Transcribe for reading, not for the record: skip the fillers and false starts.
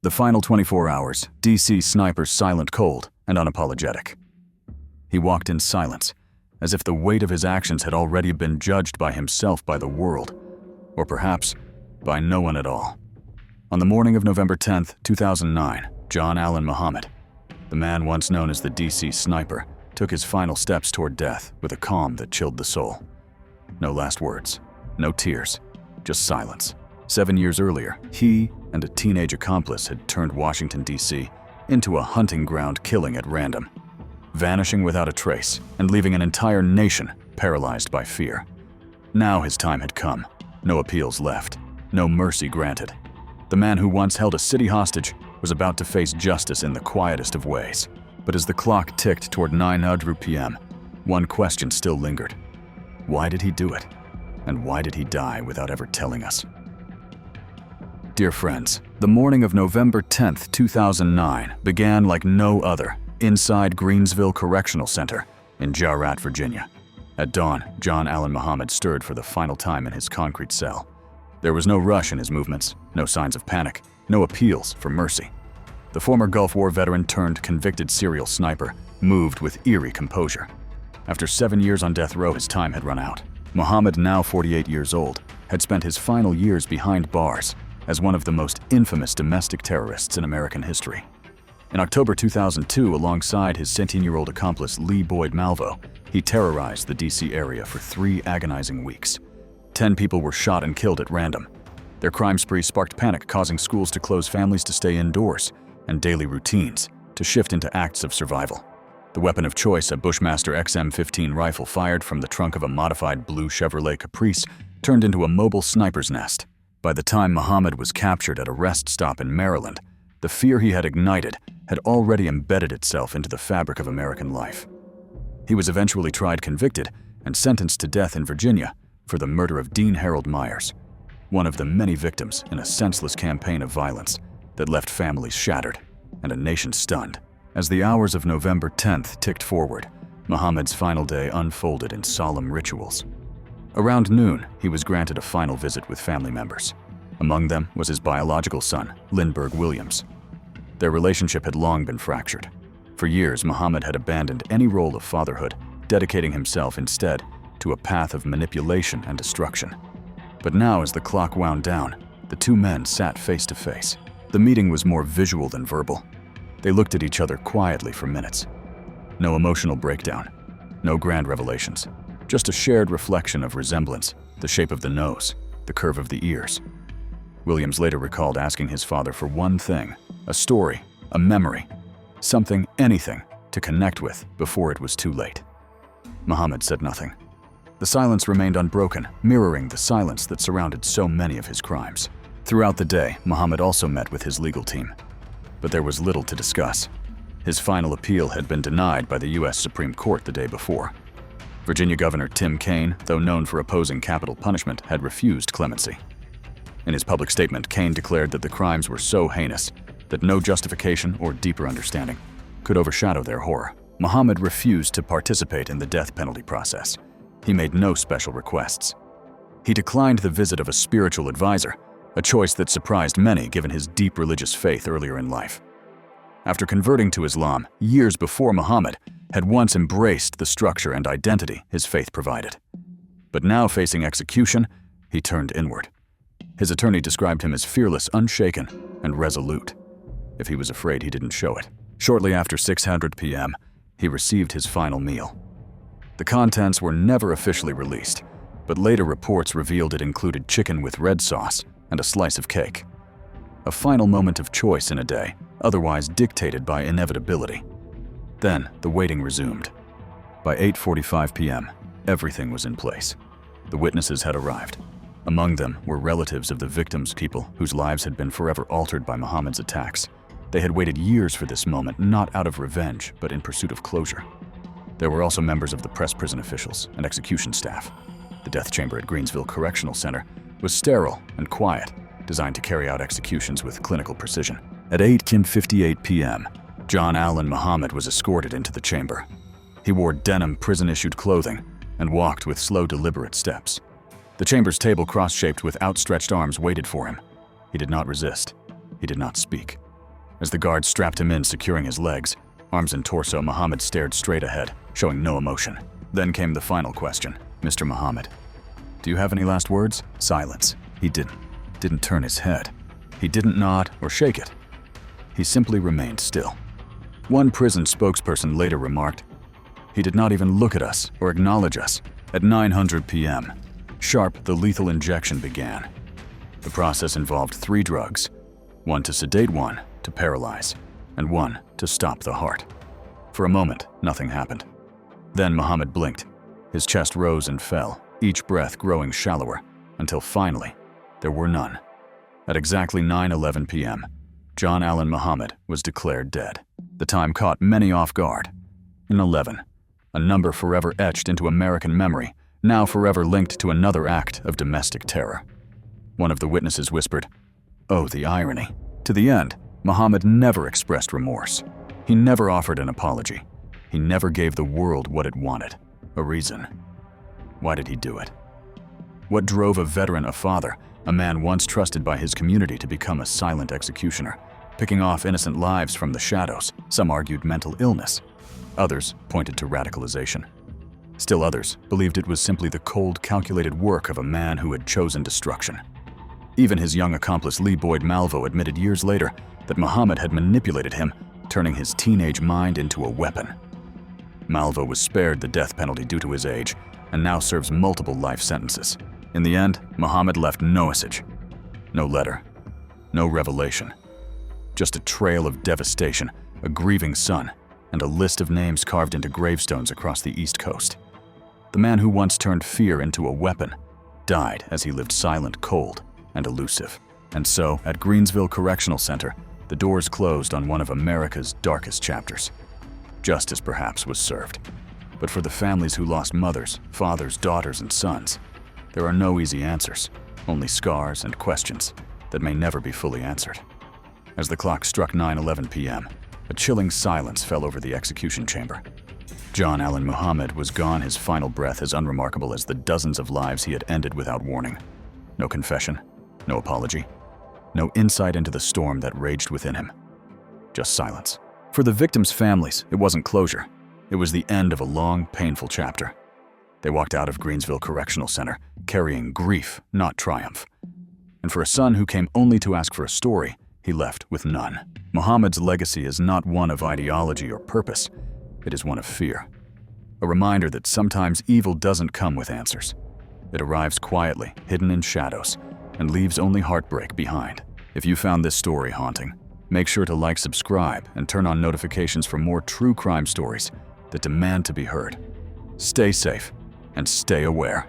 The final 24 hours, D.C. sniper's silent cold and unapologetic. He walked in silence, as if the weight of his actions had already been judged by himself, by the world, or perhaps by no one at all. On the morning of November 10th, 2009, John Allen Muhammad, the man once known as the D.C. sniper, took his final steps toward death with a calm that chilled the soul. No last words, no tears, just silence. 7 years earlier, he and a teenage accomplice had turned Washington, D.C. into a hunting ground, killing at random, vanishing without a trace and leaving an entire nation paralyzed by fear. Now his time had come. No appeals left, no mercy granted. The man who once held a city hostage was about to face justice in the quietest of ways. But as the clock ticked toward 9:00 p.m., one question still lingered. Why did he do it? And why did he die without ever telling us? Dear friends, the morning of November 10th, 2009 began like no other inside Greensville Correctional Center in Jarratt, Virginia. At dawn, John Allen Muhammad stirred for the final time in his concrete cell. There was no rush in his movements, no signs of panic, no appeals for mercy. The former Gulf War veteran turned convicted serial sniper moved with eerie composure. After 7 years on death row, his time had run out. Muhammad, now 48 years old, had spent his final years behind bars as one of the most infamous domestic terrorists in American history. In October 2002, alongside his 17-year-old accomplice Lee Boyd Malvo, he terrorized the D.C. area for 3 agonizing weeks. 10 people were shot and killed at random. Their crime spree sparked panic, causing schools to close, families to stay indoors, and daily routines to shift into acts of survival. The weapon of choice, a Bushmaster XM-15 rifle fired from the trunk of a modified blue Chevrolet Caprice, turned into a mobile sniper's nest. By the time Muhammad was captured at a rest stop in Maryland, the fear he had ignited had already embedded itself into the fabric of American life. He was eventually tried, convicted, and sentenced to death in Virginia for the murder of Dean Harold Myers, one of the many victims in a senseless campaign of violence that left families shattered and a nation stunned. As the hours of November 10th ticked forward, Muhammad's final day unfolded in solemn rituals. Around noon, he was granted a final visit with family members. Among them was his biological son, Lindbergh Williams. Their relationship had long been fractured. For years, Muhammad had abandoned any role of fatherhood, dedicating himself instead to a path of manipulation and destruction. But now, as the clock wound down, the two men sat face to face. The meeting was more visual than verbal. They looked at each other quietly for minutes. No emotional breakdown, no grand revelations, just a shared reflection of resemblance, the shape of the nose, the curve of the ears. Williams later recalled asking his father for one thing, a story, a memory, something, anything, to connect with before it was too late. Muhammad said nothing. The silence remained unbroken, mirroring the silence that surrounded so many of his crimes. Throughout the day, Muhammad also met with his legal team. But there was little to discuss. His final appeal had been denied by the U.S. Supreme Court the day before. Virginia Governor Tim Kaine, though known for opposing capital punishment, had refused clemency. In his public statement, Kaine declared that the crimes were so heinous that no justification or deeper understanding could overshadow their horror. Muhammad refused to participate in the death penalty process. He made no special requests. He declined the visit of a spiritual advisor, a choice that surprised many given his deep religious faith earlier in life. After converting to Islam years before, Muhammad had once embraced the structure and identity his faith provided. But now, facing execution, he turned inward. His attorney described him as fearless, unshaken, and resolute. If he was afraid, he didn't show it. Shortly after 6:00 p.m., he received his final meal. The contents were never officially released, but later reports revealed it included chicken with red sauce and a slice of cake. A final moment of choice in a day, otherwise dictated by inevitability. Then, the waiting resumed. By 8:45 p.m., everything was in place. The witnesses had arrived. Among them were relatives of the victims, people whose lives had been forever altered by Muhammad's attacks. They had waited years for this moment, not out of revenge, but in pursuit of closure. There were also members of the press prison officials and execution staff. The death chamber at Greensville Correctional Center was sterile and quiet, designed to carry out executions with clinical precision. At 8:58 p.m., John Allen Muhammad was escorted into the chamber. He wore denim prison-issued clothing and walked with slow, deliberate steps. The chamber's table, cross-shaped with outstretched arms, waited for him. He did not resist. He did not speak. As the guard strapped him in, securing his legs, arms and torso, Muhammad stared straight ahead, showing no emotion. Then came the final question. "Mr. Muhammad, do you have any last words?" Silence. He didn't turn his head. He didn't nod or shake it. He simply remained still. One prison spokesperson later remarked, "He did not even look at us or acknowledge us." At 9:00 p.m., sharp, the lethal injection began. The process involved 3 drugs, one to sedate, one to paralyze, and one to stop the heart. For a moment, nothing happened. Then Muhammad blinked. His chest rose and fell, each breath growing shallower, until finally, there were none. At exactly 9:11 p.m., John Allen Muhammad was declared dead. The time caught many off guard. An 11, a number forever etched into American memory, now forever linked to another act of domestic terror. One of the witnesses whispered, "Oh, the irony." To the end, Muhammad never expressed remorse. He never offered an apology. He never gave the world what it wanted, a reason. Why did he do it? What drove a veteran, a father, a man once trusted by his community, to become a silent executioner, picking off innocent lives from the shadows? Some argued mental illness. Others pointed to radicalization. Still others believed it was simply the cold, calculated work of a man who had chosen destruction. Even his young accomplice Lee Boyd Malvo admitted years later that Muhammad had manipulated him, turning his teenage mind into a weapon. Malvo was spared the death penalty due to his age, and now serves multiple life sentences. In the end, Muhammad left no message, no letter, no revelation. Just a trail of devastation, a grieving son, and a list of names carved into gravestones across the East Coast. The man who once turned fear into a weapon died as he lived silent, cold, and elusive. And so, at Greensville Correctional Center, the doors closed on one of America's darkest chapters. Justice perhaps was served. But for the families who lost mothers, fathers, daughters, and sons, there are no easy answers, only scars and questions that may never be fully answered. As the clock struck 9:11 p.m., a chilling silence fell over the execution chamber. John Allen Muhammad was gone, his final breath as unremarkable as the dozens of lives he had ended without warning. No confession, no apology, no insight into the storm that raged within him. Just silence. For the victims' families, it wasn't closure. It was the end of a long, painful chapter. They walked out of Greensville Correctional Center carrying grief, not triumph. And for a son who came only to ask for a story, he left with none. Muhammad's legacy is not one of ideology or purpose. It is one of fear. A reminder that sometimes evil doesn't come with answers. It arrives quietly, hidden in shadows, and leaves only heartbreak behind. If you found this story haunting, make sure to like, subscribe, and turn on notifications for more true crime stories that demand to be heard. Stay safe and stay aware.